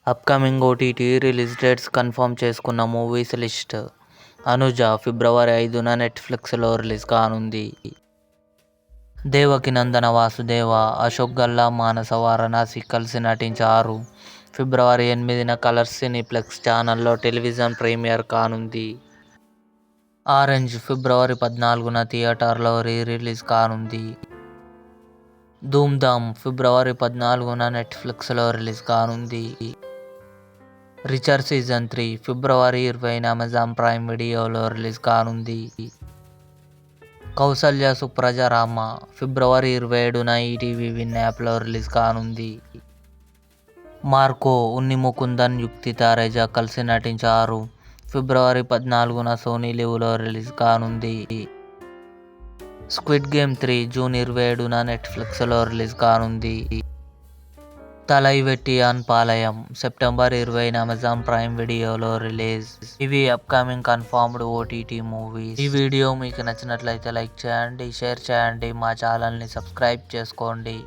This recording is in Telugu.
Upcoming OTT release dates confirm చేసుకున్న మూవీస్ లిస్ట్. అనుజ ఫిబ్రవరి 5న నెట్ఫ్లిక్స్లో రిలీజ్ కానుంది. దేవకినందన వాసుదేవ, అశోక్ గల్లా, మానస వారణాసి కలిసి నటించారు. ఫిబ్రవరి 8న కలర్స్ సినీప్లెక్స్ ఛానల్లో టెలివిజన్ ప్రీమియర్ కానుంది. ఆరెంజ్ ఫిబ్రవరి 14న థియేటర్లో రిలీజ్ కానుంది. ధూమ్ధామ్ ఫిబ్రవరి 14న నెట్ఫ్లిక్స్లో రిలీజ్ కానుంది. రిచర్ సీజన్ 3 ఫిబ్రవరి 20న అమెజాన్ ప్రైమ్ వీడియోలో రిలీజ్ కానుంది. కౌసల్య సుప్రజ రామ ఫిబ్రవరి 27న ఈటీవీ విన్ యాప్లో రిలీజ్ కానుంది. మార్కో ఉన్ని ముకుందన్, యుక్తిత రేజా కలిసి నటించారు. ఫిబ్రవరి 14న సోనీ లివ్లో రిలీజ్ కానుంది. స్క్విడ్ గేమ్ 3 జూన్ 27న నెట్ఫ్లిక్స్లో రిలీజ్ కానుంది. తలైవెట్టియాన్ పాళయం సెప్టెంబర్ 20న అమెజాన్ ప్రైమ్ వీడియోలో రిలీజ్. ఇవి అప్కమింగ్ కన్ఫర్మ్డ్ ఓటీటీ మూవీస్. ఈ వీడియో మీకు నచ్చినట్లయితే లైక్ చేయండి, షేర్ చేయండి, మా ఛానల్ని సబ్స్క్రైబ్ చేసుకోండి.